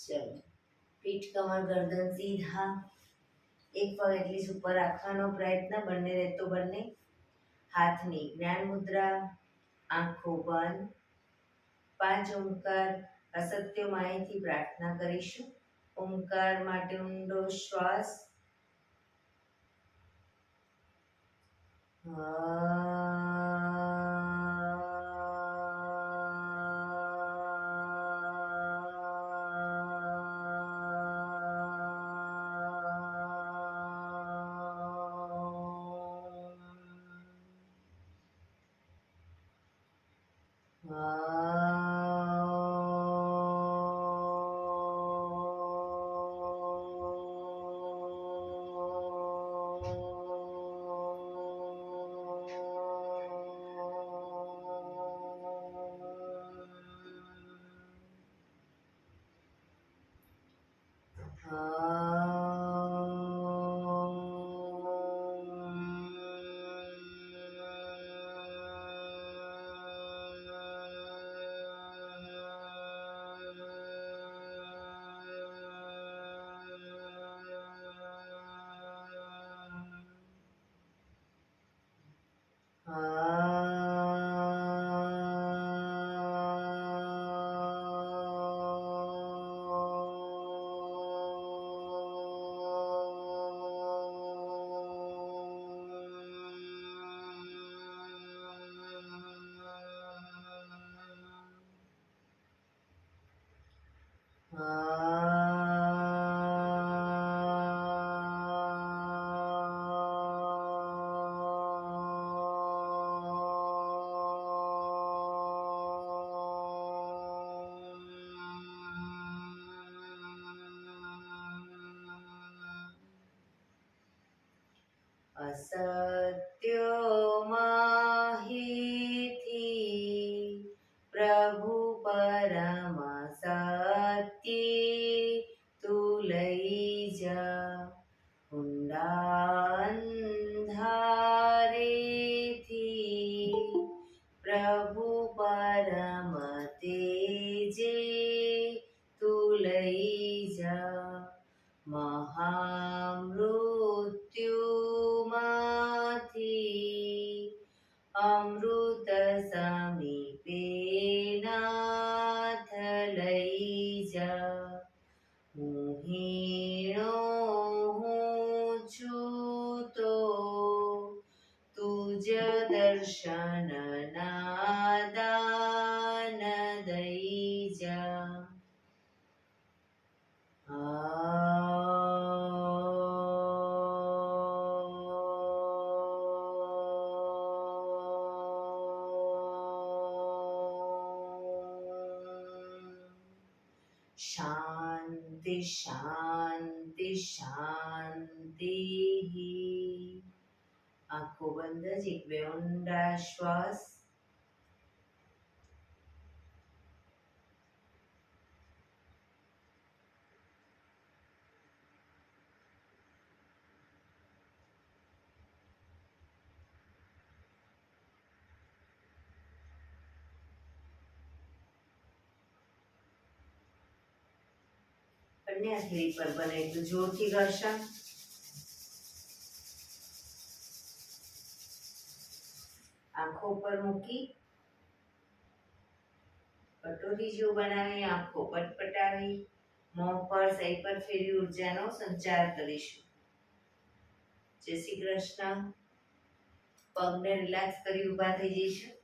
ચલો, પીઠ કમર ગરદન સીધા, એક પગ એટલી જ ઉપર રાખવાનો પ્રયત્ન, બંને રહેતો બંને. હાથની જ્ઞાન મુદ્રા, આંખો બંધ. 5 ઓમકાર અસત્ય માહિતી પ્રાર્થના કરીશું. ઓમકાર માટે ઊંડો શ્વાસ. અસત્ય માહિતી પ્રભુ પરમ સત્ય તું લઈ જા. ઊંડા અંધારેથી પ્રભુ પરમ તેજે તું લઈ જા. મહામૃત્યુમાંથી અમૃત સમીપે નાથ લઈ જા. હું હીણો હું છું તો તુજ દર્શન ના દાન દઈ જા. શાંતિ શાંતિ શાંતિ. આંખો બંધ જ એક બે ઊંડા શ્વાસ. બંને હથેળી પર બને એટલું જોરથી ઘર્ષણ. આંખો પર મૂકી કટોરી જેવું બનાવી આંખો પટપટાવી મોં પર સહી પર ફેરી ઉર્જાનો સંચાર કરીશું. જય શ્રી કૃષ્ણ. પગને રિલેક્સ કરી ઊભા થઈ જઈશું.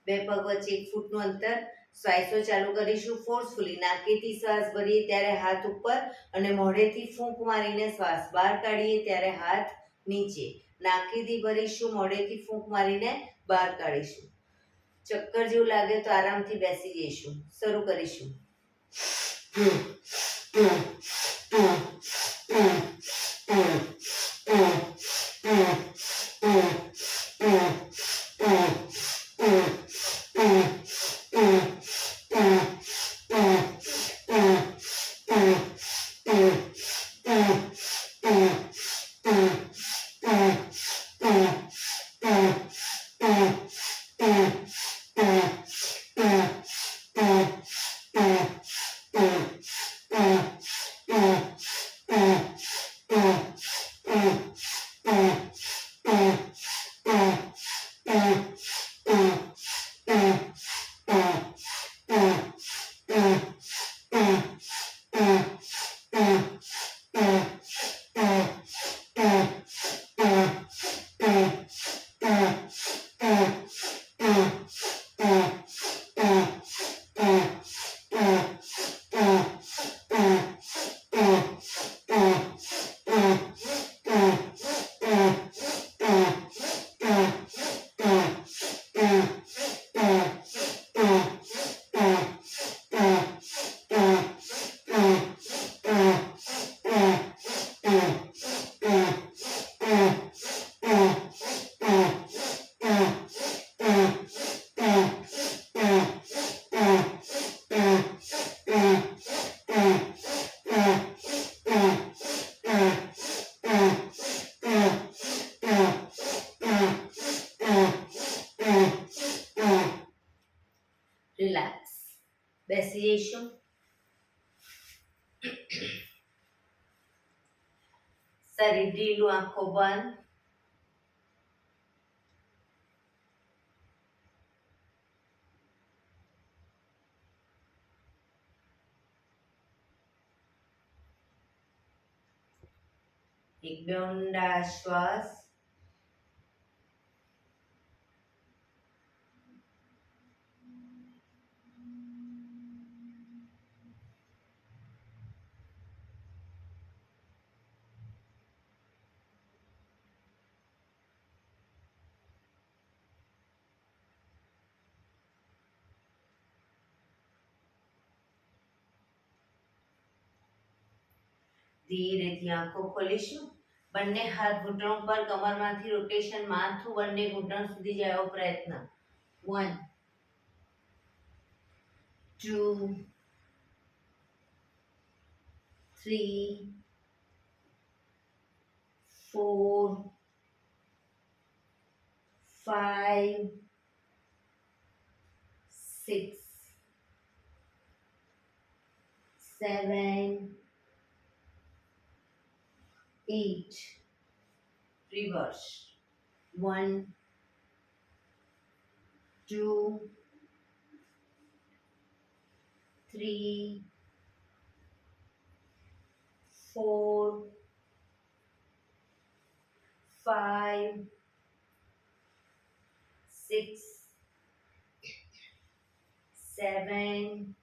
બે પગ વચ્ચે 1 ફૂટનું અંતર. શ્વાસો ચાલુ કરીશું ફોર્સફુલી. નાકેથી શ્વાસ ભરીએ ત્યારે હાથ ઉપર અને મોઢેથી ફૂંક મારીને શ્વાસ બહાર કાઢીએ ત્યારે હાથ નીચે. નાકેથી ભરીશું, મોઢેથી ફૂંક મારીને બહાર કાઢીશું. ચક્કર જેવું લાગે તો આરામથી બેસી જઈશું. શરૂ કરીશું. બેસી જઈશું. શરીર ઢીલું, આંખો બંધ. એક બે ઊંડા શ્વાસ. ધીરેથી આંખો ખોલીશું. બંને હાથ ઘૂંટણો પર, કમરમાંથી રોટેશન, માથું બંને ઘૂંટણ સુધી જાય એવો પ્રયત્ન. 1 2 3 4 5 6 7 8. Reverse. 1 2 3 4 5 6 7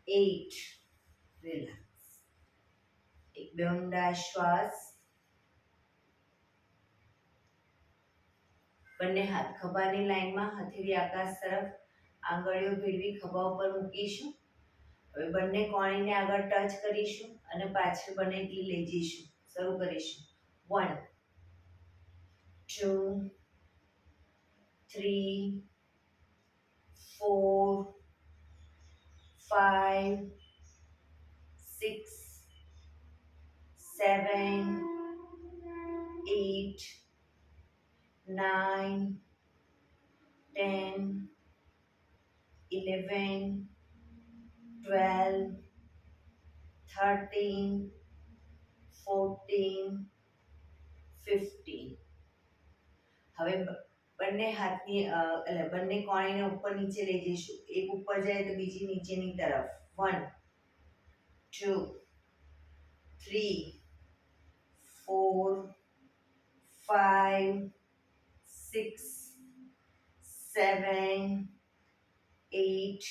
8. Relax. એક બે ઊંડા શ્વાસ. બંને હાથ ખભાની લાઈનમાં, હથેળી આકાશ તરફ, આંગળીઓ ભેળવી ખભા ઉપર મૂકીશું. હવે બંને કોણીને આગળ ટચ કરીશું અને પાછળ બંને કી લઈ જઈશું. શરૂ કરીશું. 1 2 3 4 5 6 7 8 9 10 11 12 13 14 15. હવે બંને હાથની એટલે બંને કોણીને ઉપર નીચે લઈ જઈશું. એક ઉપર જાય તો બીજી નીચેની તરફ. 1 2 3 4 5 6 7 8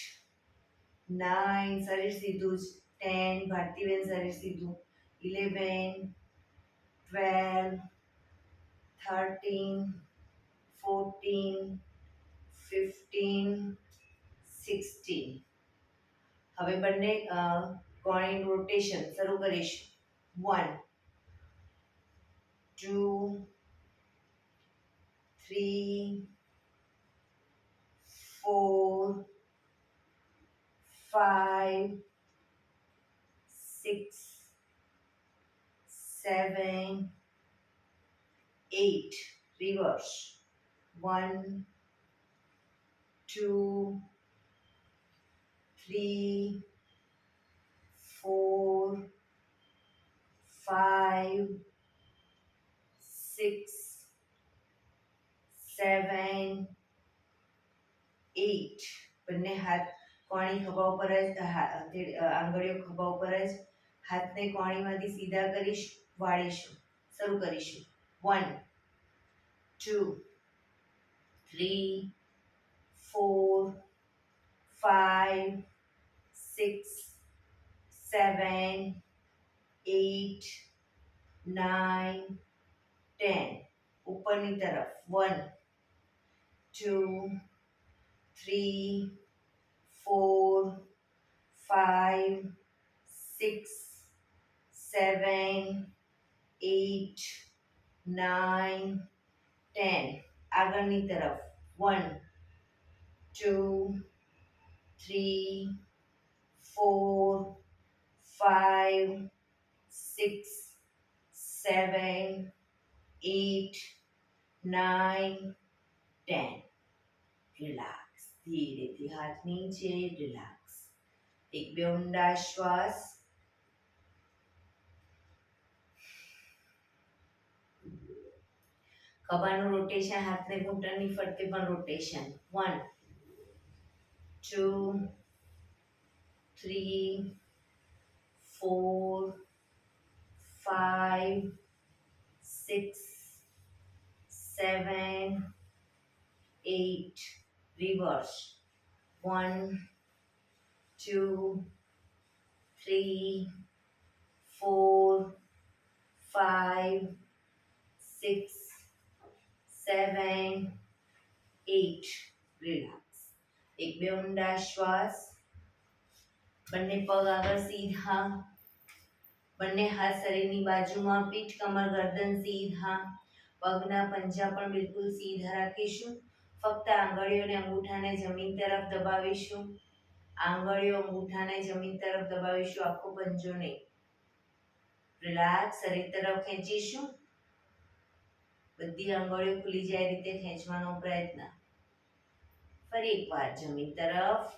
9. શરીર સીધું જ. 10. ભારતીબેન શરીર સીધું. 11 12 13 14 15 16. હવે બંને કોણી રોટેશન શરૂ કરીશું. 1 2 3 4 5 6 7 8. Reverse. 1 2 3 4 5 6 7 8. બંને હાથ કોણી ખભા ઉપર જ, આંગળીઓ ખભા ઉપર જ. હાથને કોણીમાંથી સીધા કરીશું, વાળીશું. શરૂ કરીશું. 1 2 3 4 5 6 7 8 9 10. ઉપરની તરફ. 1 2 3 4 5 6 7 8 9 10. આગળની તરફ. 1 2 3 4 5 6 7 8 9 10. Relax. ધીરેથી હાથ નીચે, રિલેક્સ. એક બે ઊંડા શ્વાસ. ખભાનું રોટેશન, હાથને ઘૂંટણની ફરતે પણ રોટેશન. 1 2 3 4 5 6 7 8. Reverse. 1 2 3 4 5 6 7 8. રિલેક્સ. એક બે ઊંડા શ્વાસ. બંને પગ આગળ સીધા. બંને હાથ શરીરની બાજુમાં, પીઠ કમર ગરદન સીધા. પગના પંજા પણ બિલકુલ સીધા રાખીશું. ફક્ત આંગળીઓ અને અંગૂઠાને જમીન તરફ દબાવીશું. આંગળીઓ અંગૂઠાને જમીન તરફ દબાવીશું, આખો પંજો નહીં. રિલેક્સ. શરીર તરફ ખેંચીશું. બધી આંગળીઓ ખુલી જાય રીતે ખેંચવાનો પ્રયત્ન. ફરી એકવાર જમીન તરફ,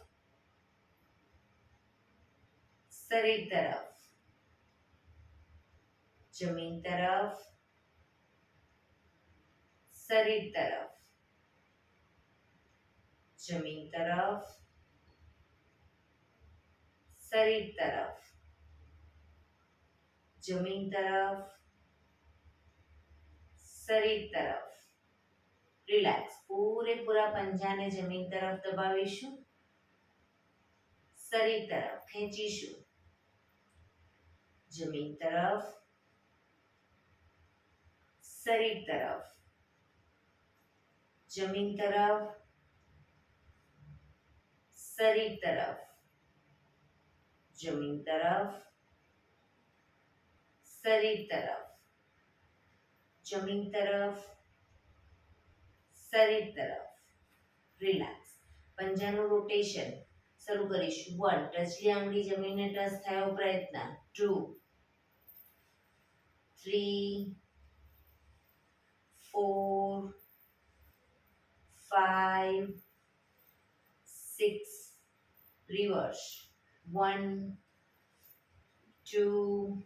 શરીર તરફ, જમીન તરફ, શરીર તરફ, જમીન તરફ, શરીર તરફ, જમીન તરફ, શરીર તરફ. રિલેક્સ. પૂરેપૂરા પંજાને જમીન તરફ દબાવીશું. શરીર તરફ ખેંચીશું. જમીન તરફ, શરીર તરફ, જમીન તરફ, શરીર તરફ, જમીન તરફ, શરીર તરફ, જમીન તરફ, શરીર તરફ. રિલેક્સ. પંજાનું રોટેશન શરૂ કરીશું. 1 ટચલી આંગળી જમીનને ટચ થયો પ્રયત્ન. 2 3 4 5 6. રિવર્સ. 1 2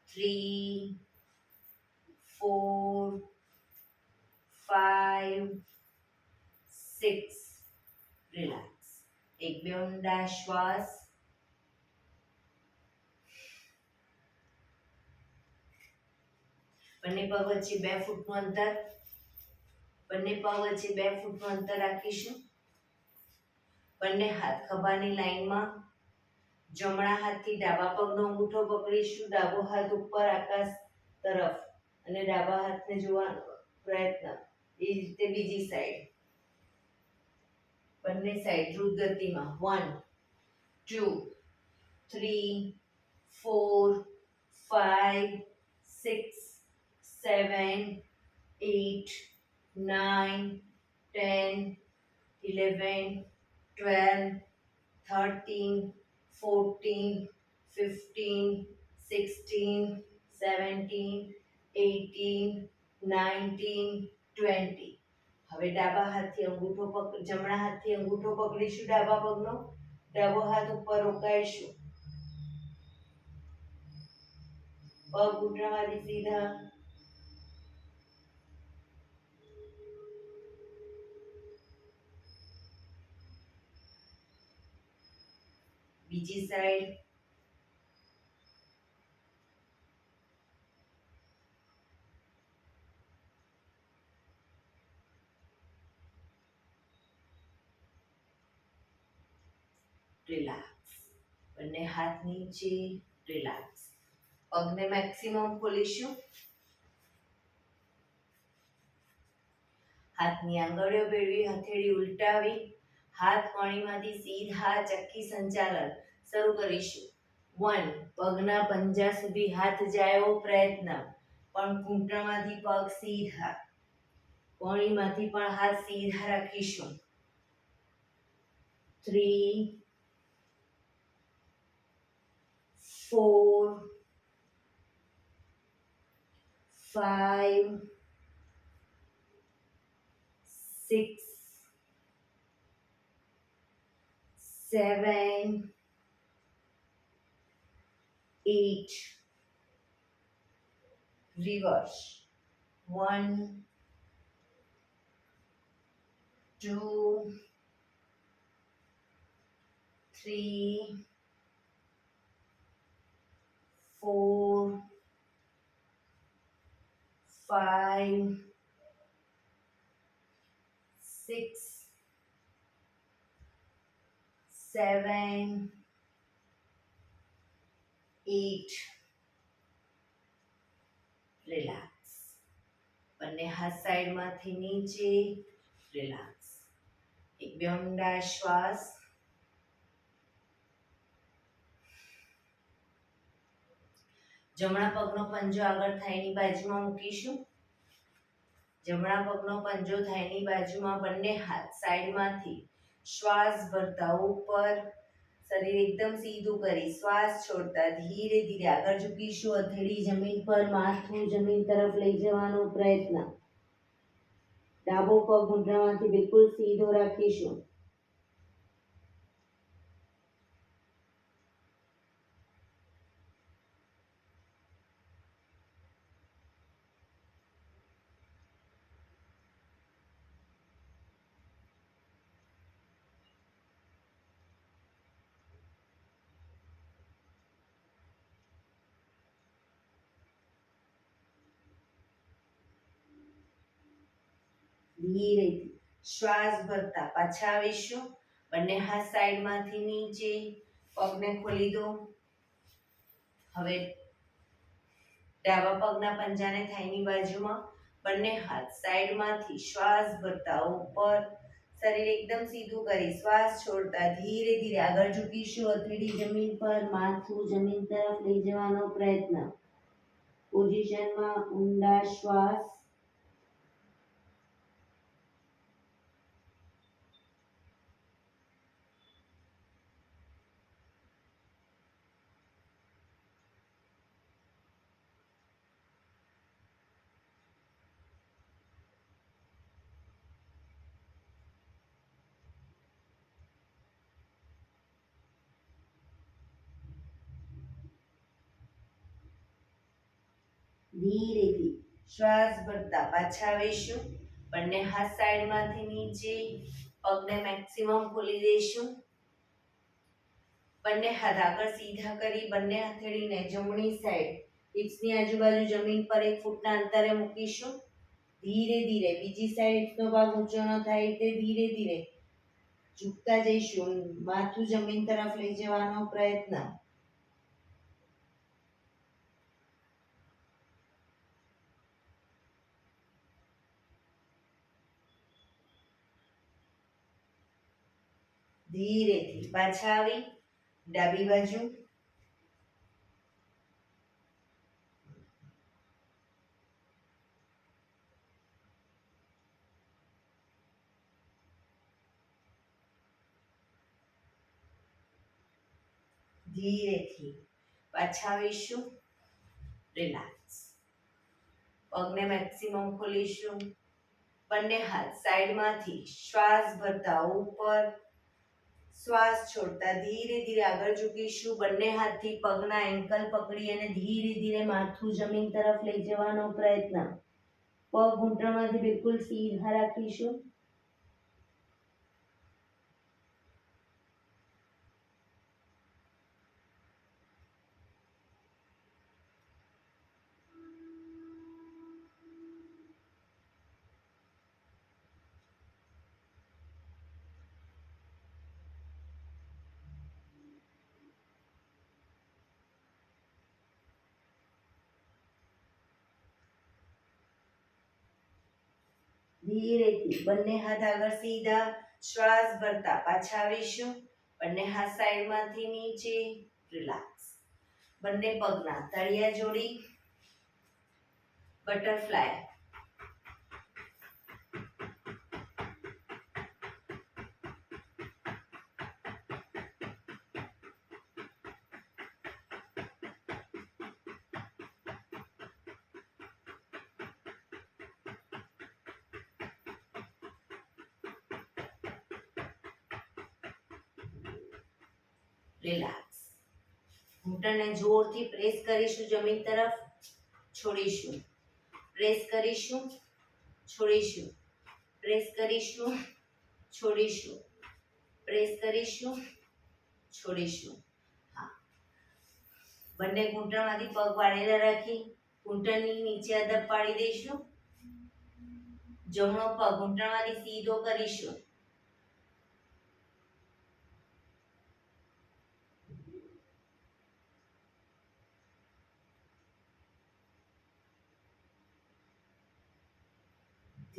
3 4 5 6. રિલેક્સ. એક બે ઊંડા શ્વાસ. બંને પગ વચ્ચે 2 ફૂટનું અંતર. બંને પગ વચ્ચે 2 ફૂટનું અંતર રાખીશું. બંને હાથ ખભાની લાઈનમાં. જમણા હાથથી ડાબા પગનો અંગૂઠો પકડીશું. ડાબો હાથ ઉપર આકાશ તરફ અને ડાબા હાથને જોવાનો પ્રયત્ન. એ જ રીતે બીજી સાઈડ. બંને સાઈડ દ્રુત ગતિમાં. 1 2 3 4 5 6 7 8 9 10 11 12 13 14 15 16 17 18 19 20. હવે ડાબા હાથથી અંગૂઠો જમણા હાથથી અંગૂઠો પકડીશું. ડાબા પગનો ડાબો હાથ ઉપર રોકાઈશું. પગ ઘૂંટણમાંથી સીધા. બીજી સાઈડ. રિલેક્સ. બંને હાથ નીચે. રિલેક્સ. પગને મેક્સિમમ ખોલીશું. હાથની આંગળીઓ ભેળવી, હથેળી ઉલટાવી, હાથ કોણીમાંથી સીધા ચક્કી સંચાલન શરૂ કરીશું. 1 પગના પંજા સુધી હાથ જાય એવો પ્રયત્ન, પણ ઘૂંટણમાંથી પગ સીધા. કોણીમાંથી પણ હાથ સીધા રાખીશું. 3 4 5 6 7, 8, reverse. 1, 2, 3, 4, 5, 6, 7, 8. રિલેક્સ. બંને હાથ સાઈડમાંથી નીચે. રિલેક્સ. એક બે ઊંડા શ્વાસ. જમણા પગનો પંજો આગળ થાઈની બાજુમાં મૂકીશું. જમણા પગનો પંજો થાઈની બાજુમાં, બંને હાથ સાઈડમાંથી શ્વાસ ભરતા ઉપર. શરીર એકદમ સીધું કરી શ્વાસ છોડતા ધીરે ધીરે આગળ ઝૂકીશું. હથેળી જમીન પર, માથું જમીન તરફ લઈ જવાનો પ્રયત્ન. ડાબો પગ ઘૂંટણમાંથી બિલકુલ સીધો રાખીશું. ધીરેથી શ્વાસ ભરતા પાછા આવીશું. બંને હાથ સાઈડમાંથી નીચે. પગને ખોલી દો. હવે ડાબા પગના પંજાને થાઈની બાજુમાં. બંને હાથ સાઈડમાંથી શ્વાસ ભરતા ઉપર. શરીર એકદમ સીધું કરી શ્વાસ છોડતા ધીરે ધીરે આગળ ઝૂકીશું. હથેળી જમીન પર, માથું જમીન તરફ લઈ જવાનો પ્રયત્ન. પોઝિશનમાં ઊંડા શ્વાસ. ધીરેથી શ્વાસ ભરતા પાછા આવીશું. બંને હાથ સાઈડમાંથી નીચે. પગને મેક્સિમમ ખોલી દઈશું. બંને હાથ આગળ સીધા કરી બંને હથેળીને જમણી સાઈડ હિપ્સની આજુબાજુ જમીન પર 1 ફૂટના અંતરે મૂકીશું. ધીરે ધીરે બીજી સાઈડ હિપ્સનો ભાગ ઊંચો ન થાય તે ધીરે ધીરે ઝૂકતા જઈશું. માથું જમીન તરફ લઈ જવાનો પ્રયત્ન. ધીરેથી પાછા આવી ડાબી બાજુ. ધીરેથી પાછા આવીશું. રિલેક્સ. પગને મેક્સિમમ ખોલીશું. બંને હાથ સાઈડમાંથી શ્વાસ ભરતા ઉપર. શ્વાસ છોડતા ધીરે ધીરે આગળ ઝૂકીશું. બંને હાથથી પગના એન્કલ પકડી અને ધીરે ધીરે માથું જમીન તરફ લઈ જવાનો પ્રયત્ન. પગ ઘૂંટણમાંથી બિલકુલ સીધા રાખીશું. ધીરેથી બંને હાથ આગળ સીધા. શ્વાસ ભરતા પાછા આવીશું. બંને હાથ સાઈડમાંથી નીચે. રિલેક્સ. બંને પગના તળિયા જોડી. બટરફ્લાય. રિલેક્સ. ઘૂંટણને જોરથી પ્રેસ કરીશું જમીન તરફ, છોડીશું, પ્રેસ કરીશું, છોડીશું, પ્રેસ કરીશું, છોડીશું, પ્રેસ કરીશું, છોડીશું. હા, બંને ઘૂંટણમાંથી પગ વાળેલા રાખી ઘૂંટણની નીચે અદબ પાડી દઈશું. જમણો પગ ઘૂંટણમાંથી સીધો કરીશું.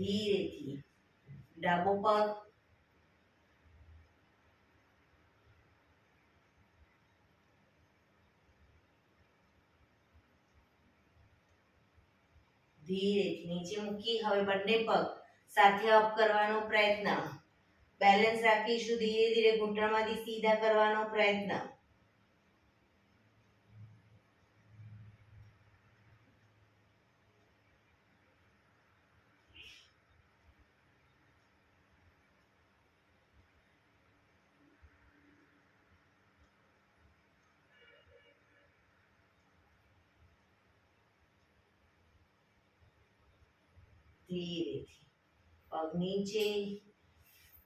ધીરેથી ડાબો પગ, ધીરેથી નીચે મૂકી હવે બંને પગ સાથે અપ કરવાનો પ્રયત્ન. બેલેન્સ રાખીશું. ધીરે ધીરે ઘૂંટણમાંથી સીધા કરવાનો પ્રયત્ન. ધીરેથી પગ નીચે,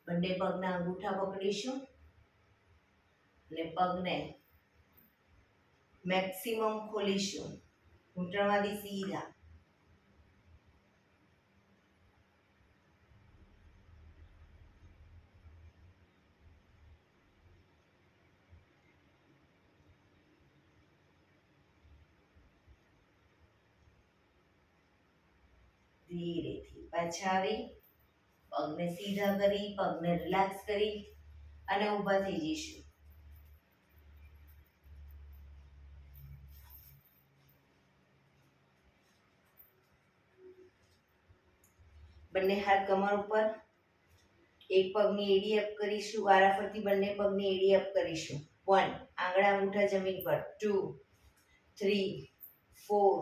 બંને પગના અંગૂઠા પકડીશું અને પગને મેક્સિમમ ખોલીશું. ઘૂંટણમાંથી સીધા. ધીરેથી પાછા આવી પગને સીધા કરી, પગને રિલેક્સ કરી અને ઊભા થઈ જઈશું. બંને હાથ કમર ઉપર, એક પગની એડી અપ કરીશું. વારાફરતી બંને પગની એડી અપ કરીશું. 1, આંગળા અંગૂઠા જમીન પર. 2, 3, 4,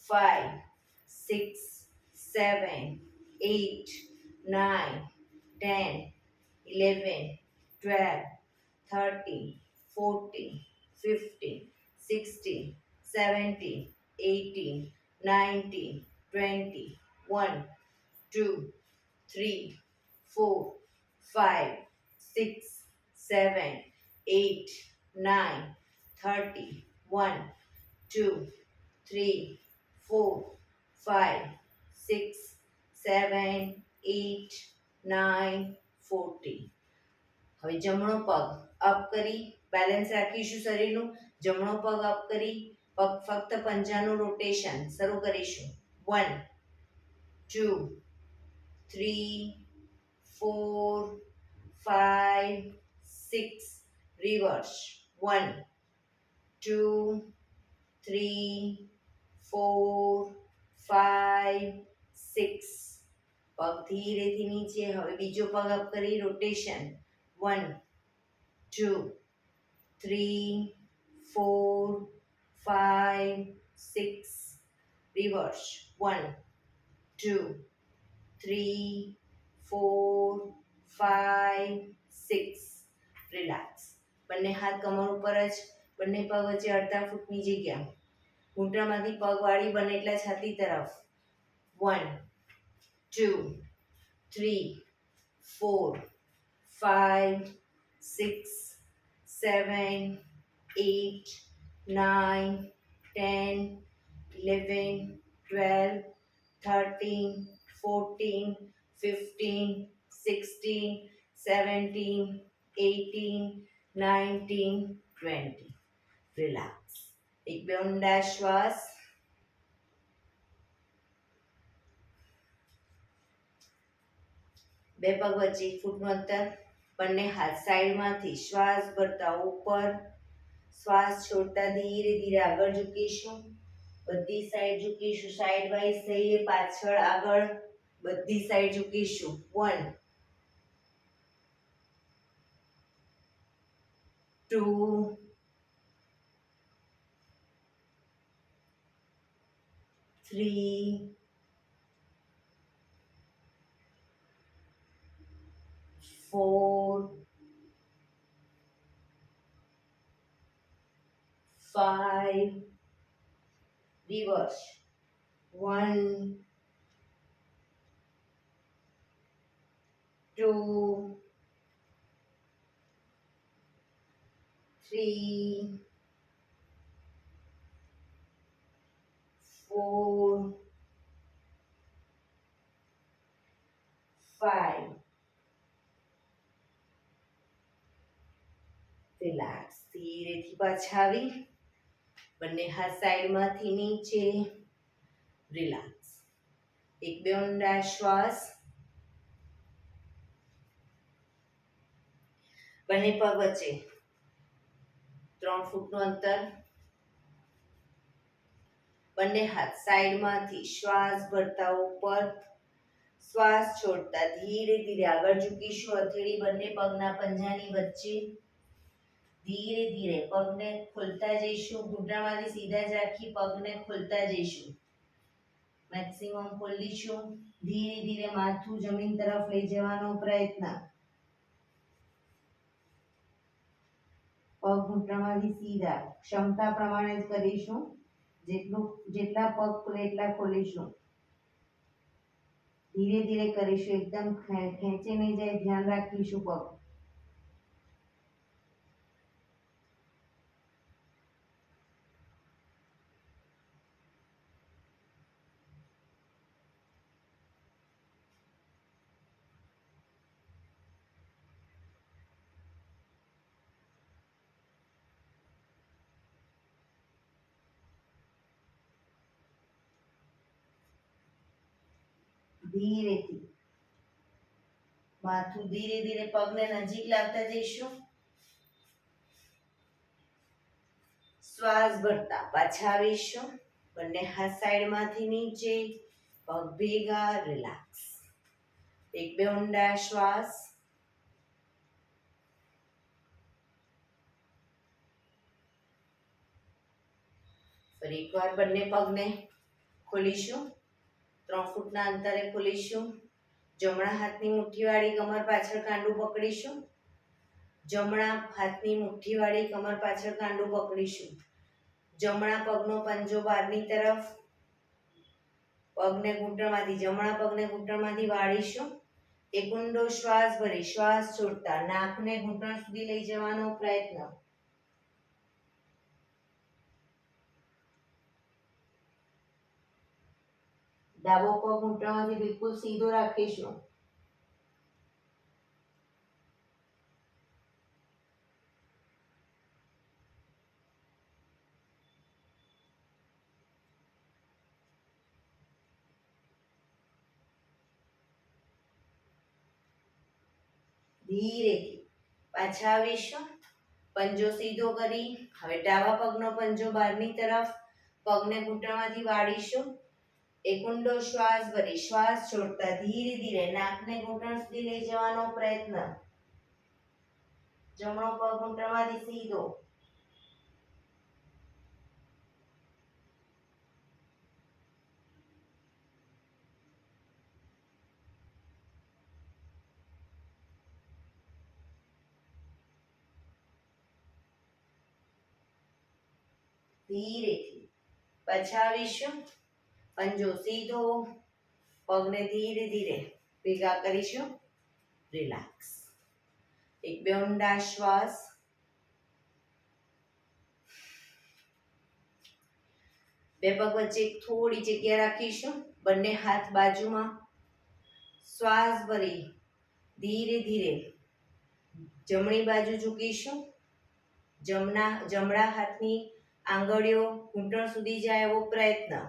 5, 6, 7, 8, 9, 10, 11, 12, 13, 14, 15, 16, 17, 18, 19, 20, 1, 2, 3, 4, 5, 6, 7, 8, 9, 30, 1, 2, 3, 4, 5, 6, 7, 8, 9, 40. હવે જમણો પગ અપ કરી બેલેન્સ રાખીશું શરીરનું. જમણો પગ અપ કરી પગ ફક્ત પંજાનું રોટેશન શરૂ કરીશું. 1, 2, 3, 4, 5, 6, રિવર્સ. 1, 2, 3, 4, 5, 6. પગ ધીરેથી નીચે. હવે બીજો પગ અપ કરી રોટેશન. 1, 2, 3, 4, 5, 6, રિવર્સ. 1, 2, 3, 4, 5, 6. રિલેક્સ. બંને હાથ કમર ઉપર જ, બંને પગ વચ્ચે અડધા ફૂટની જગ્યા. ઘૂંટણમાંથી પગ વાળી બને એટલા છાતી તરફ. 1, 2, 3, 4, 5, 6, 7, 8, 9, 10, 11, 12, 13, 14, 15, 16, 17, 18, 19, 20. રિલેક્સ. એક બે ઊંડા શ્વાસ. બે પગ વચ્ચે 1 ફૂટનું અંતર. બંને હાથ સાઈડમાંથી શ્વાસ ભરતા ઉપર, શ્વાસ છોડતા ધીરે ધીરે આગળ ઝૂકીશું. બધી સાઈડ ઝૂકીશું. સાઈડ વાઇઝ થઈએ, પાછળ આગળ બધી સાઈડ ઝૂકીશું. 1, 2, 3, 4, 5, reverse, 1, 2, 3, 4, 5. રિલેક્સ. ધીરેથી પાછા આવી બંને હાથ સાઈડમાંથી નીચે. રિલેક્સ. એક બે ઊંડા શ્વાસ. બંને પગ વચ્ચે 3 ફૂટનું અંતર. બંને હાથ સાઈડમાંથી શ્વાસ ભરતા ઉપર, શ્વાસ છોડતા ધીરે ધીરે આગળ ઝૂકીશું. હથેળી બંને પગના પંજાની વચ્ચે. ધીરે ધીરે પગને ખોલતા જઈશું. ઘૂંટણમાંથી સીધા જ રાખી પગને ખોલતા જઈશું. મેક્સિમમ ખોલીશું. ધીરે ધીરે માથું જમીન તરફ લઈ જવાનો પ્રયત્ન. પગ ઘૂંટણમાંથી સીધા ક્ષમતા પ્રમાણે જ કરીશું. જેટલા પગ ખુલે એટલા ખોલીશું. ધીરે ધીરે કરીશું. એકદમ ખેંચી નહીં જાય, ધ્યાન રાખીશું પગ. ધીરેથી માથું ધીરે ધીરે પગને નજીક લાવતા જઈશું. શ્વાસ ભરતા પાછા આવીશું. બંને હાથ સાઈડમાંથી નીચે, પગ ભેગા. રિલેક્સ. એક બે ઊંડા શ્વાસ. ફરી એકવાર બંને પગને ખોલીશું. 3 ફૂટના અંતરે ખોલીશું. જમણા હાથની મુઠ્ઠીવાળી કમર પાછળ કાંડું પકડીશું. જમણા હાથની મુઠ્ઠીવાળી કમર પાછળ કાંડું પકડીશું. જમણા પગનો પંજો બહારની તરફ. જમણા પગને ઘૂંટણમાંથી વાળીશું. એક ઊંડો શ્વાસ ભરી શ્વાસ છોડતા નાકને ઘૂંટણ સુધી લઈ જવાનો પ્રયત્ન. ડાબો પગ ઘૂંટણમાંથી બિલકુલ સીધો રાખીશું. ધીરેથી પાછા આવીશું. પંજો સીધો કરી હવે ડાબા પગનો પંજો બહારની તરફ. પગને ઘૂંટણમાંથી વાળીશું. એક ઊંડો શ્વાસ ભરી શ્વાસ છોડતા ધીરે ધીરે નાકને ઘૂંટણ સુધી લઈ જવાનો પ્રયત્ન. જમણો પગ ઘૂંટણમાંથી સીધો. ધીરેથી પાછા આવીશું. પંજો સીધો. પગને ધીરે ધીરે ભેગા કરીશું. રિલેક્સ. એક બે ઊંડા શ્વાસ. બે પગ વચ્ચે થોડી જગ્યા રાખીશું. બંને હાથ બાજુમાં. શ્વાસ ભરી ધીરે ધીરે જમણી બાજુ ઝૂકીશું. જમણા હાથની આંગળીઓ ઘૂંટણ સુધી જાય એવો પ્રયત્ન.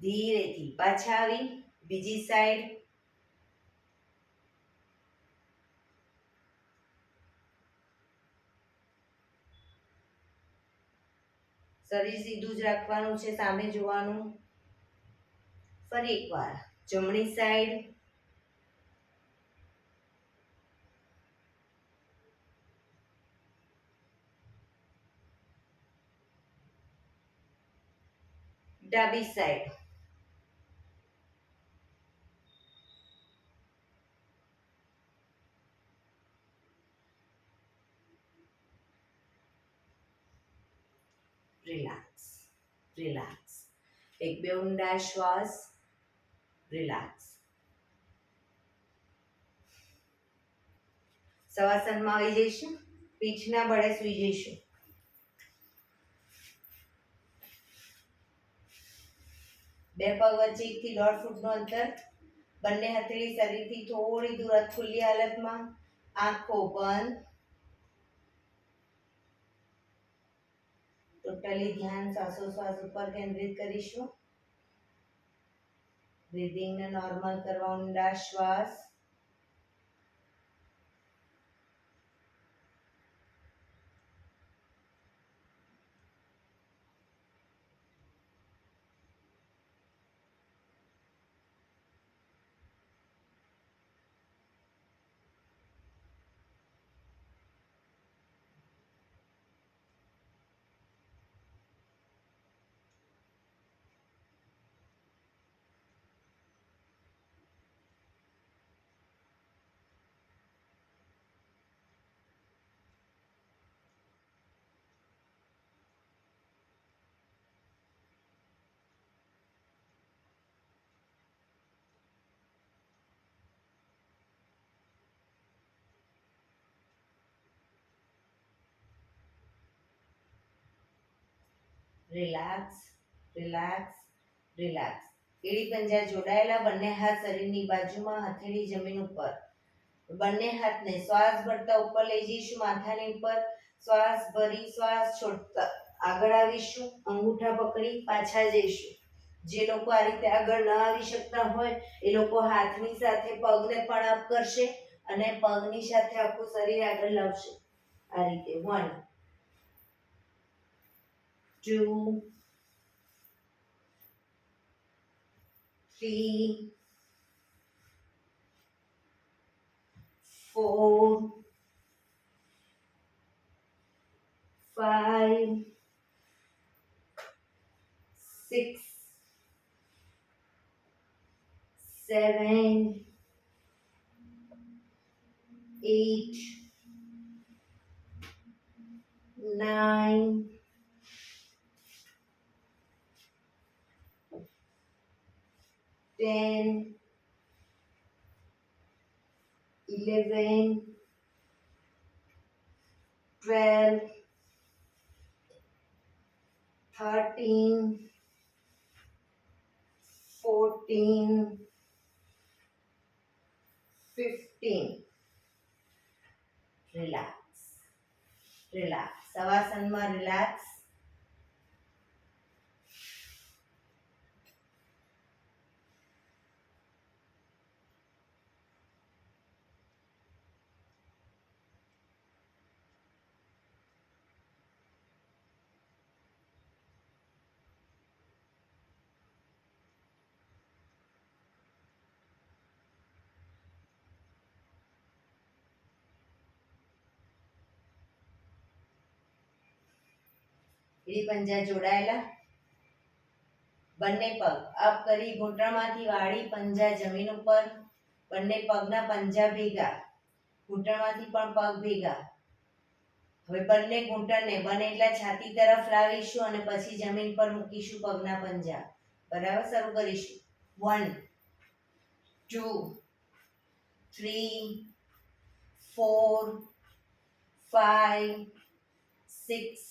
ધીરેથી પાછા આવી બીજી સાઈડ. શરીર સીધું જ રાખવાનું છે, સામે જોવાનું. ફરી એકવાર જમણી સાઈડ. ડાબી સાઈડ. Relax, relax. એક બે ઊંડા શ્વાસ. રિલેક્સ. શવાસનમાં આવી જઈશું. પીઠના બળે સૂઈ જઈશું. બે પગ વચ્ચે 1 થી 1.5 ફૂટનું અંતર. બંને હથેળી શરીરથી થોડી દૂર ખુલ્લી હાલતમાં. આંખો બંધ. ટોટલી ધ્યાન શ્વાસોશ્વાસ ઉપર કેન્દ્રિત કરીશું. બ્રીધિંગને નોર્મલ કરવા. ઊંડા શ્વાસ. Relax, relax, relax. એડી પંજા જોડાયેલા. બંને હાથ શરીરની બાજુમાં. હથેળી જમીન ઉપર. બંને હાથને શ્વાસ ભરતા ઉપર લઈ જઈશું. માથાની ઉપર શ્વાસ ભરી શ્વાસ છોડતા આગળ આવીશું. અંગૂઠા પકડી પાછા જઈશું. જે લોકો આ રીતે આગળ ન આવી શકતા હોય એ લોકો હાથની સાથે પગને પણ અપ કરશે અને પગની સાથે આખું શરીર આગળ લાવશે. આ રીતે 1 2 3 4 5 6 7 8 9 10 11 12 13 14 15. Relax, relax. શવાસનમાં રિલેક્સ. એડી પંજા જોડાયેલા. બંને પગ અપ કરી ઘૂંટણમાંથી વાળી પંજા જમીન ઉપર. બંને પગના પંજા ભેગા. ઘૂંટણમાંથી પણ પગ ભેગા. હવે બંને ઘૂંટણને બને એટલા છાતી તરફ લાવીશું અને પછી જમીન પર મૂકીશું પગના પંજા. બરાબર, શરૂ કરીશું. 1 2 3 4 5 6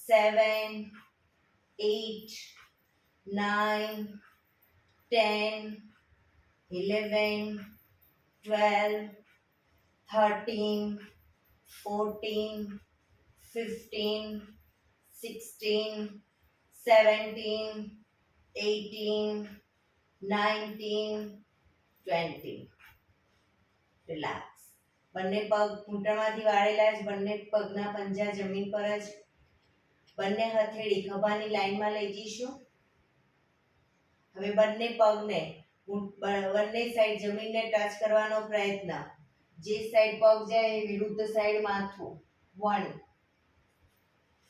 7 8 9 10 11 12 13 14 15 16 17 18 19 20. રિલેક્સ. બંને પગ ઘૂંટણમાંથી વાળેલા જ. બંને પગના પંજા જમીન પર જ. બંને હથેળી ખભાની લાઈનમાં લઈ જઈશું. હવે બંને પગને બંને સાઈડ જમીનને ટચ કરવાનો પ્રયત્ન. જે સાઈડ પગ જાય એ વિરુદ્ધ સાઈડ માથું. 1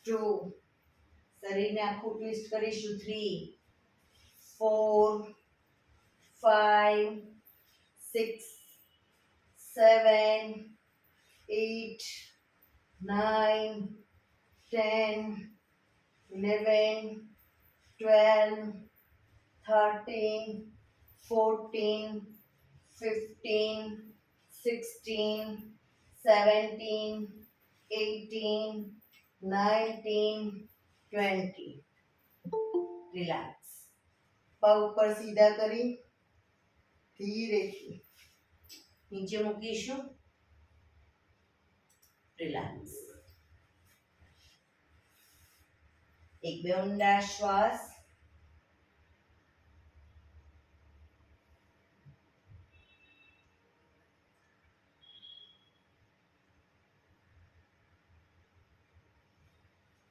2 શરીરને આખું ટ્વિસ્ટ કરીશું. 3 4 5 6 7 8 9 10 11, 12, 13, 14, 15, 16, 17, 18, 19, 20. રિલેક્સ. પગ ઉપર સીધા કરી ધીરેથી નીચે મૂકીશું. રિલેક્સ. એક બે ઊંડા શ્વાસ.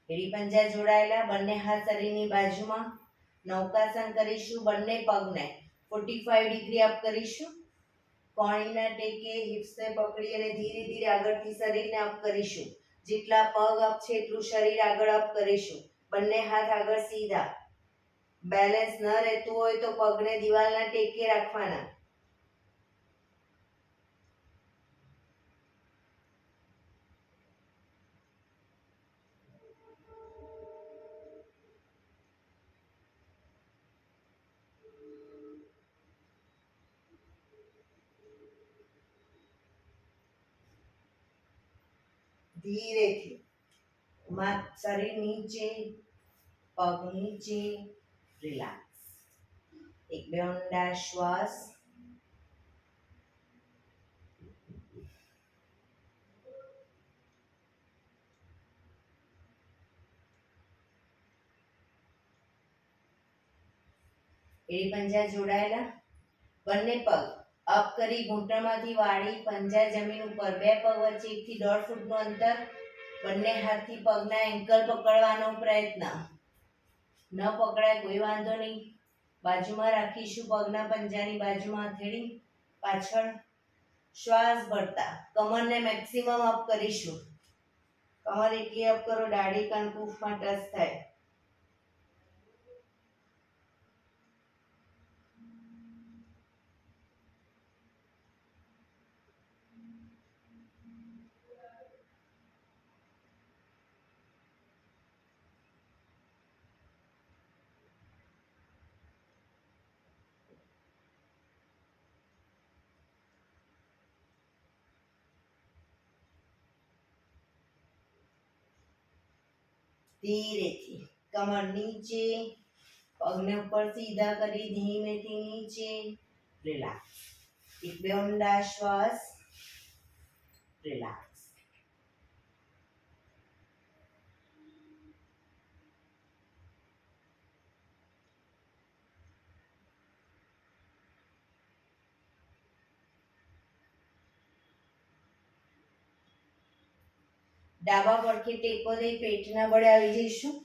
એડી પંજા જોડાયેલા, બંને હાથ શરીરની બાજુમાં. નૌકાસન કરીશું. બંને પગને 45 ડિગ્રી અપ કરીશું. કોણીના ટેકે હિપ્સને પકડી અને ધીરે ધીરે આગળથી શરીરને અપ કરીશું. જેટલા પગ અપ છે એટલું શરીર આગળ અપ કરીશું. બંને હાથ આગળ સીધા. બેલેન્સ ન રહેતું હોય તો પગને દિવાલના ટેકે રાખવાના. ધીરેથી શરીર નીચે, પગ નીચે. રિલેક્સ. એક બે ઊંડા શ્વાસ. એડી પંજા જોડાયેલા, બંને પગ અપ કરી ઘૂંટણમાંથી વાળી પંજા જમીન ઉપર. બે પગ વચ્ચે 1 થી 1.5 ફૂટનું અંતર. બંને હાથથી પગના એન્કલ પકડવાનો પ્રયત્ન. ન પકડાય કોઈ વાંધો નહીં. બાજુમાં રાખીશું, પગના પંજાની બાજુમાં હથેળી. પાછળ શ્વાસ ભરતા કમરને મેક્સિમમ અપ કરીશું. કમર એટલી અપ કરો દાઢી કણકુફમાં ટચ થાય. ધીરેથી કમર નીચે, પગને ઉપર સીધા કરી ધીમેથી નીચે. રિલેક્સ. એક બે ઊંડા શ્વાસ. રિલેક્સ. ડાબા પડખે ટેકો દઈ પેટના બળે આવી જઈશું.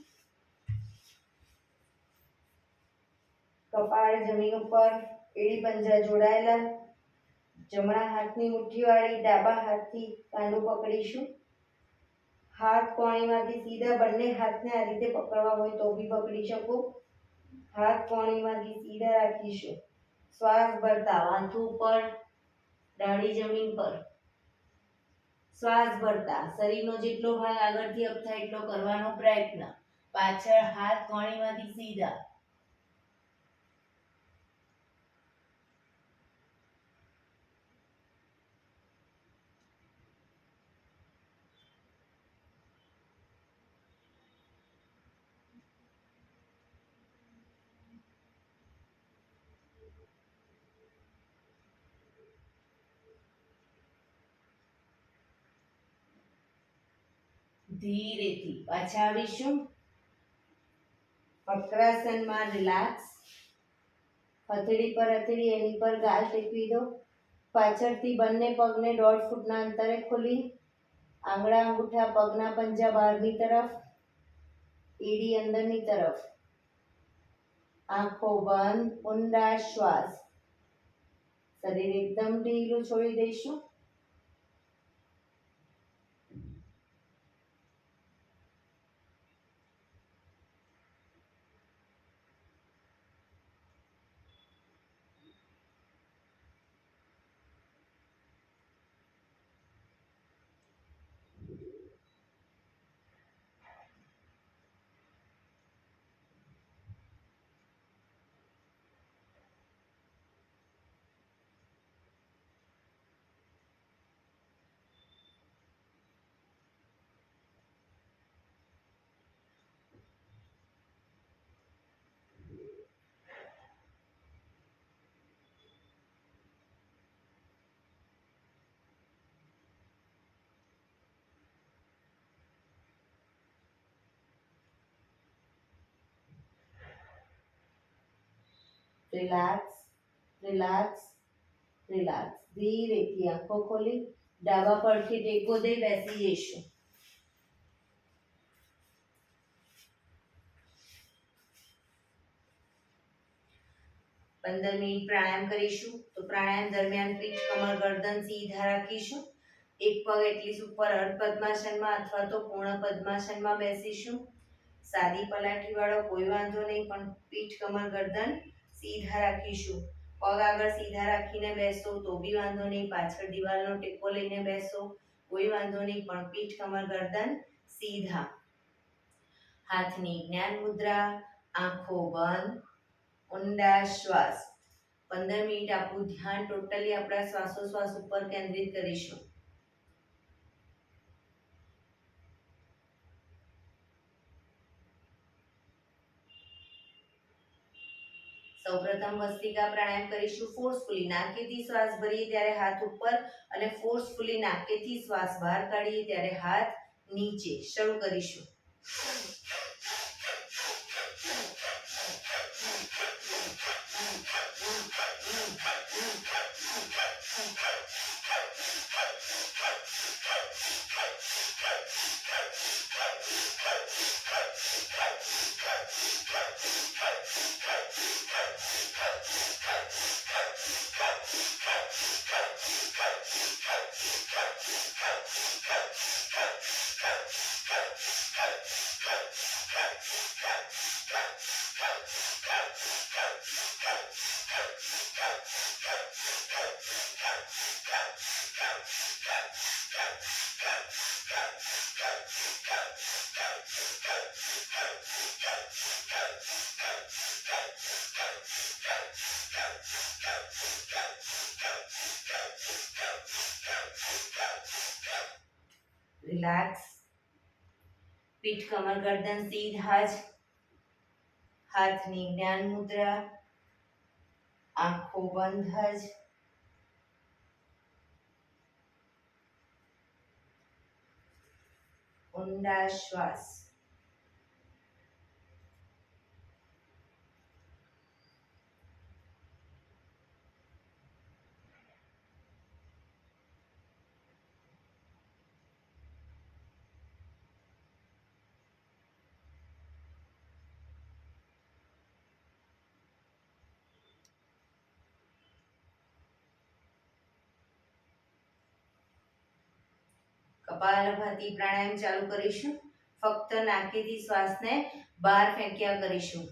કપાળ જમીન ઉપર, એડી પંજા જોડાયેલા. જમણા હાથની મુઠ્ઠી વાળી ડાબા હાથથી કાંડું પકડીશું. હાથ કોણીમાંથી સીધા. બંને હાથને આ રીતે પકડવા હોય તો બી પકડી શકો. હાથ કોણીમાંથી સીધા રાખીશું. શ્વાસ ભરતા માથું ઉપર, દાઢી જમીન પર. શ્વાસ ભરતા શરીરનો જેટલો ભાગ આગળથી અપ થાય એટલો કરવાનો પ્રયત્ન. પાછળ હાથ કોણીમાંથી સીધા. ધીરેથી પાછા આવીશું. વક્રાસનમાં રિલેક્સ. હથેળી પર હથેળી, એની પર ગાલ ટેકવી દો. પાછળથી બંને પગને 1.5 ફૂટના અંતરે ખોલી. આંગળા અંગૂઠા પગના પંજા બહારની તરફ, એડી અંદરની તરફ. આંખો બંધ. ઊંડા શ્વાસ. શરીર એકદમ ઢીલું છોડી દઈશું. Relax, relax, relax. ધીરેથી આંખો ખોલી ડાબા પડથી ટેકો દઈ બેસી જઈશું. 15 મિનિટ પ્રાણાયામ કરીશું. તો પ્રાણાયામ દરમિયાન પીઠ, કમર, ગરદન સીધા રાખીશું. એક પગ એટલીસ્ટ ઉપર અર્ધ પદ્માસનમાં અથવા તો પૂર્ણ પદ્માસનમાં બેસીશું. સાદી પલાઠી વાળો કોઈ વાંધો નહીં, પણ પીઠ, કમર, ગરદન સીધા રાખીશું. પગ આગળ સીધા રાખીને બેસો તો બી વાંધો નહીં, પાછળ દિવાલનો ટેકો લઈને બેસો કોઈ વાંધો નહીં, પણ પીઠ, કમર, ગરદન સીધા. હાથની જ્ઞાન મુદ્રા, આંખો બંધ, ઊંડા શ્વાસ. 15 મિનિટ આપણું ધ્યાન ટોટલી આપણા શ્વાસોશ્વાસ ઉપર કેન્દ્રિત કરીશું. સૌપ્રથમ ભસ્ત્રિકા પ્રાણાયામ કરીશું. ફોર્સફુલી નાકેથી શ્વાસ ભરીએ ત્યારે હાથ ઉપર અને ફોર્સફુલી નાકેથી શ્વાસ બહાર કાઢીએ ત્યારે હાથ નીચે. શરૂ કરીશું. રિલેક્સ. પીઠ, કમર, ગરદન સીધા જ. હાથની જ્ઞાન મુદ્રા, આંખો બંધ જ. ઊંડા શ્વાસ. કપાલભાતિ પ્રાણાયામ ચાલુ કરીશું. ફક્ત નાકેથી શ્વાસને બહાર ફેંક્યા કરીશું.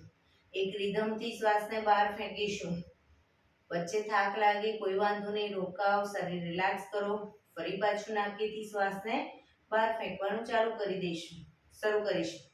એક રિધમથી શ્વાસને બહાર ફેંકીશું. વચ્ચે થાક લાગે કોઈ વાંધો નહીં, રોકાવ, શરીર રિલેક્સ કરો. ફરી પાછું નાકેથી શ્વાસને બહાર ફેંકવાનું ચાલુ કરી દઈશું. શરૂ કરીશું.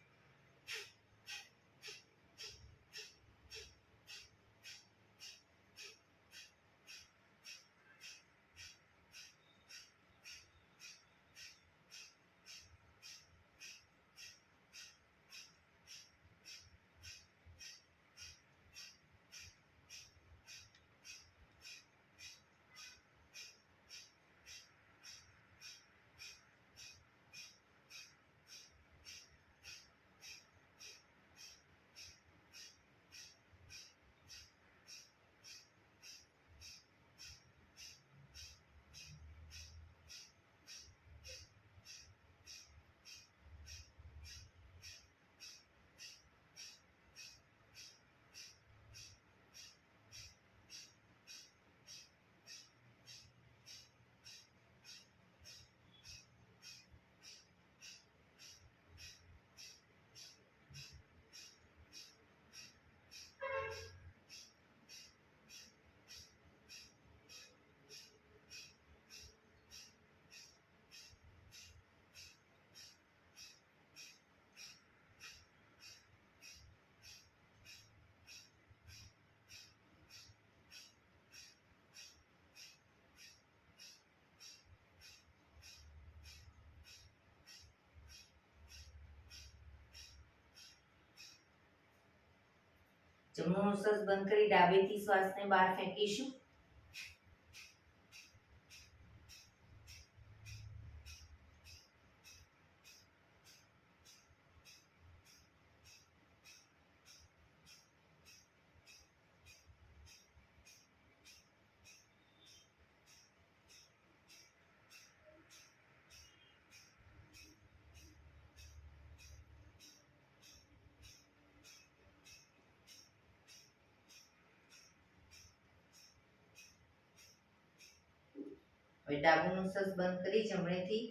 જમણો શ્વાસ બંધ કરી ડાબેથી શ્વાસને બહાર ફેંકીશું. હવે ડાબું નોસસ બંધ કરી જમણેથી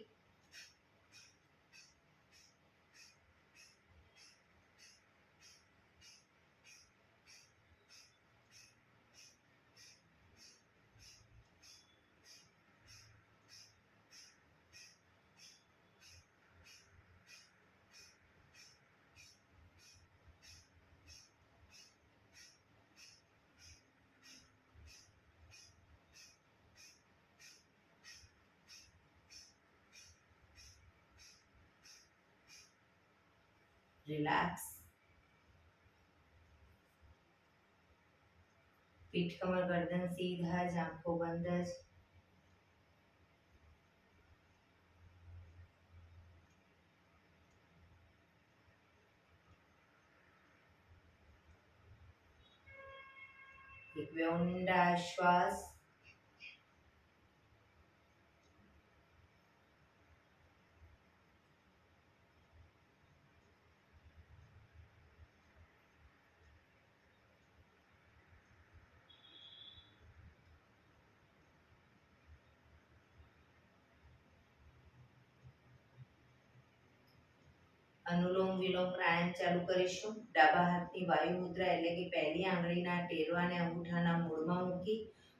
રિલેક્સ. પીઠ કમર ગરદન સીધા જ, આંખો બંધ જ. એક બે ઊંડા શ્વાસ. અનુલોમ વિલોમ પ્રાણાયામ ચાલુ કરીશું. ડાબા હાથની વાયુ મુદ્રા એટલે કે પહેલી આંગળીના ટેરવાને અંગૂઠાના મૂળમાં મૂકી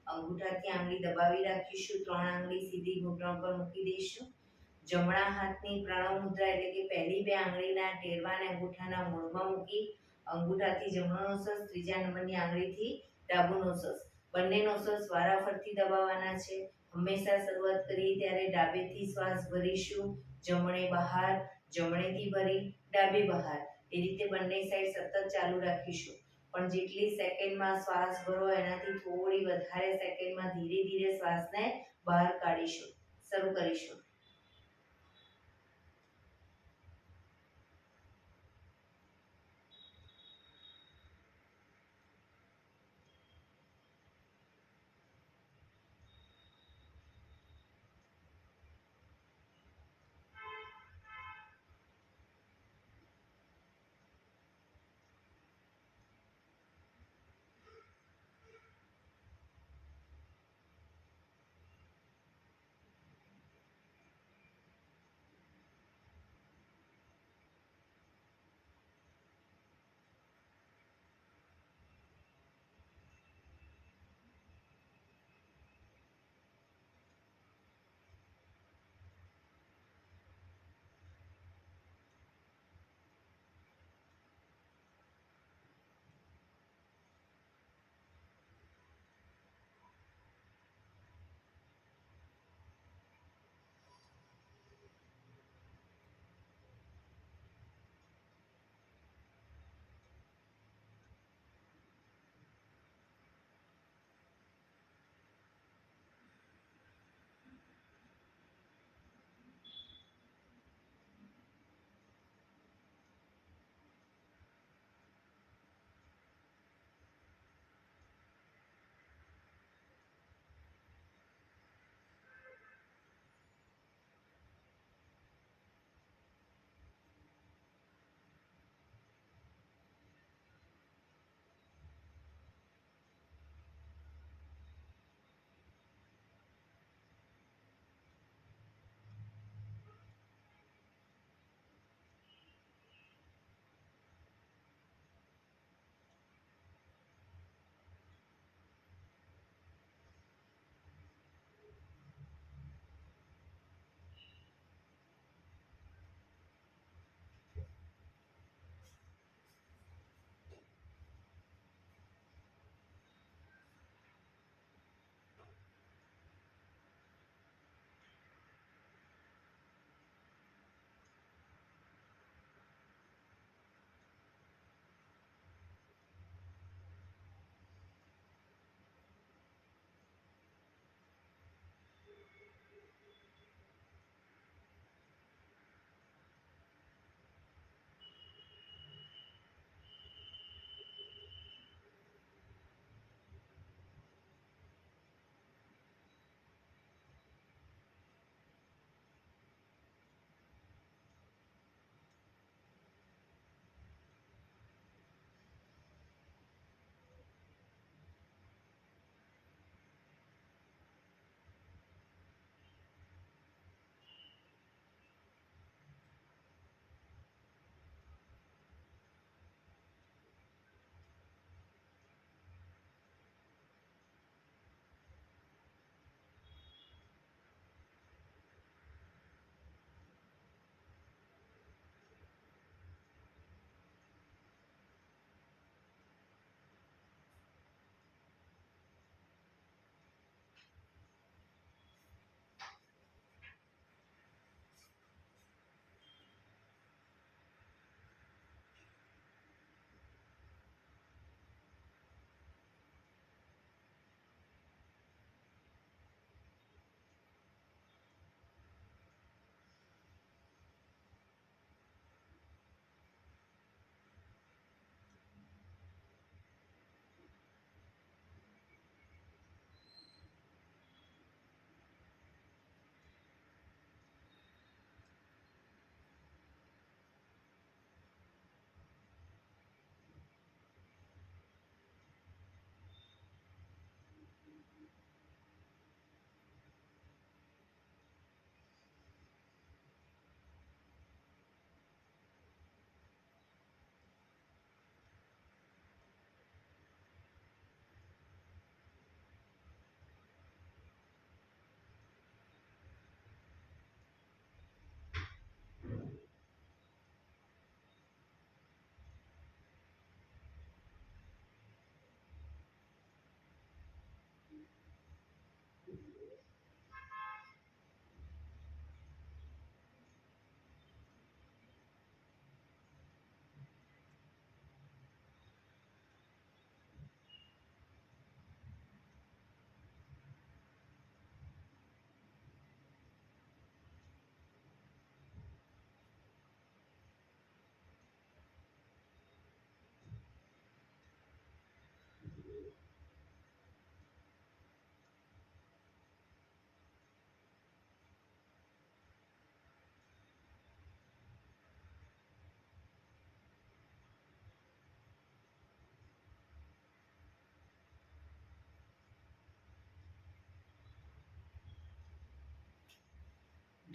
અંગૂઠાથી આંગળી દબાવી રાખીશું. 3 આંગળી સીધી ઘૂંટણ પર મૂકી દઈશું. જમણા હાથની પ્રણવ મુદ્રા એટલે કે પહેલી 2 આંગળીના ટેરવાને અંગૂઠાના મૂળમાં મૂકી અંગૂઠાથી જમણો નોસસ, ત્રીજા નંબરની આંગળીથી ડાબુ નોસસ. બંને નોસસ વારાફરતી દબાવવાના છે. હંમેશા શરૂઆત કરીએ ત્યારે ડાબેથી શ્વાસ ભરીશું, જમણે બહાર, જમણેથી ભરી ડાબે બહાર. એ રીતે બંને સાઈડ સતત ચાલુ રાખીશું. પણ જેટલી સેકન્ડમાં શ્વાસ ભરો એનાથી થોડી વધારે સેકન્ડમાં ધીરે ધીરે શ્વાસને બહાર કાઢીશું. શરૂ કરીશું.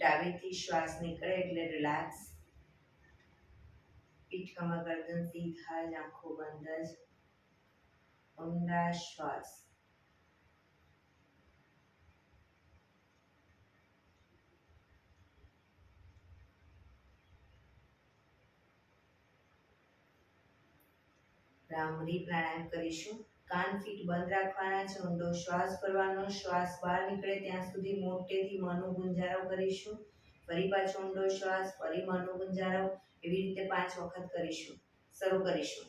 ડાબેથી શ્વાસ નીકળે એટલે રિલેક્સ. પીઠ કમર ગરદન સીધા જ, આંખો બંધ જ. ઊંડા શ્વાસ. ભ્રામરી પ્રાણાયામ કરીશું. કાન ફીટ બંધ રાખવાના છે. ઊંડો શ્વાસ ભરવાનો. શ્વાસ બહાર નીકળે ત્યાં સુધી મોટેથી મનો ગુંજારો કરીશું. ફરી પાછો ઊંડો શ્વાસ, ફરી મનો ગુંજારો. એવી રીતે 5 વખત કરીશું. શરૂ કરીશું.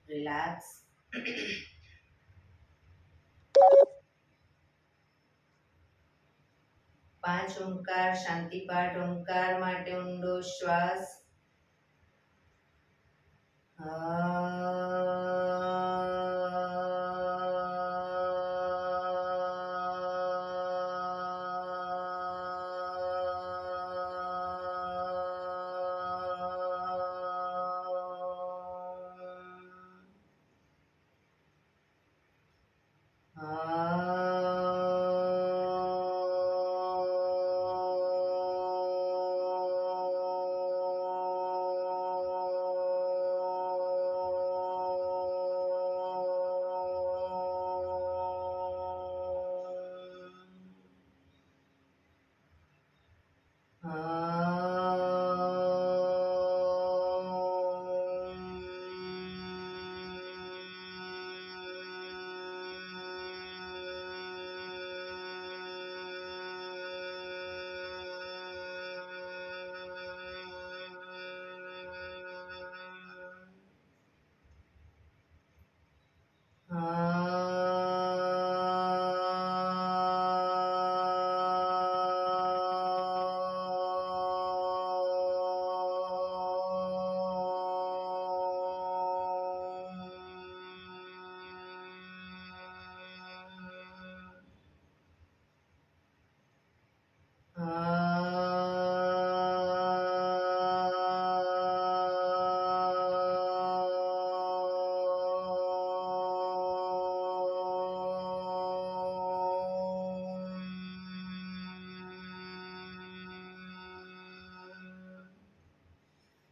રિલેક્સ. 5 ઓમકાર શાંતિ પાઠ. ઓમકાર માટે ઊંડો શ્વાસ.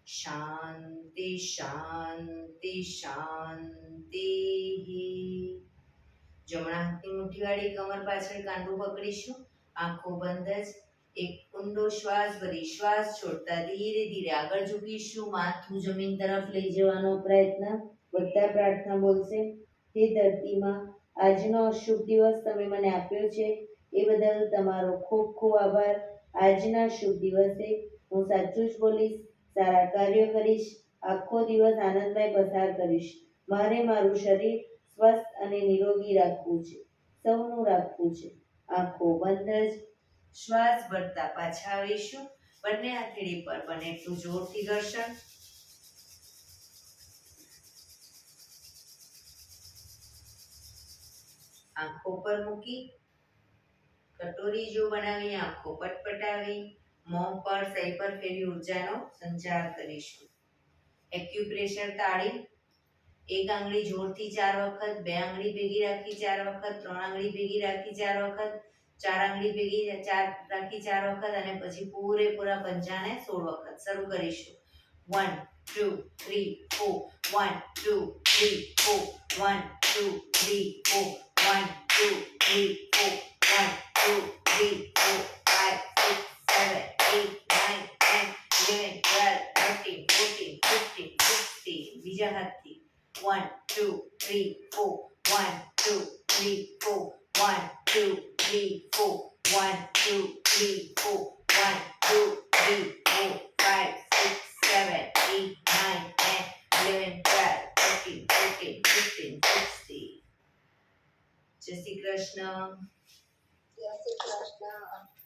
શાંતિ શાંતિ શાંતિ. જમણા હાથની મુઠ્ઠી વાળી કમર પાછળ કાંડું પકડીશું. આંખો બંધ જ. એક ઊંડો શ્વાસ ભરી શ્વાસ છોડતા ધીરે ધીરે આગળ ઝૂકીશું. માથું જમીન તરફ લઈ જવાનો પ્રયત્ન. બધા પ્રાર્થના બોલશે. હે ધરતીમાં, આજનો શુભ દિવસ તમે મને આપ્યો છે એ બદલ તમારો ખૂબ ખૂબ આભાર. આજના શુભ દિવસે હું સાચું જ બોલીશ, સારા કાર્યો કરીશ, આખો દિવસ આનંદમય પસાર કરીશ. મારે મારું શરીર સ્વસ્થ અને નિરોગી રાખવું છે, સૌનું રાખવું છે. આંખો બંધ જ. શ્વાસ ભરતા પાછા આવીશું. બંને હથેળી પર બને એટલું જોરથી ઘર્ષણ. આંખો પર મૂકી કટોરી જો બનાવી આંખો પટપટાવી મોં પર સહી પર ફેરી ઉર્જાનો સંચાર કરીશું. એક્યુપ્રેશર તાળી. એક આંગળી જોરથી 4 વખત, બે આંગળી ભેગી રાખી 4 વખત, 3 આંગળી ભેગી રાખી 4 વખત, 4 આંગળી ભેગી રાખી 4 વખત અને પછી પૂરેપૂરા પંજાને 16 વખત. શરૂ કરીશું. 1 2 3 4 1 2 3 4 1 2 3 4 1 2 3 4 1 2 3 4 5 6 7 8 9 10 11 12 13 14 15 16. બીજા હાથથી 1 2 3 4 1 2 3 4 1 2 3 4 1 2 3 4 1 2 3 4 5 6 7 8 9 10 11 12 13 14 15 16. જય શ્રી કૃષ્ણ. જય શ્રી કૃષ્ણ.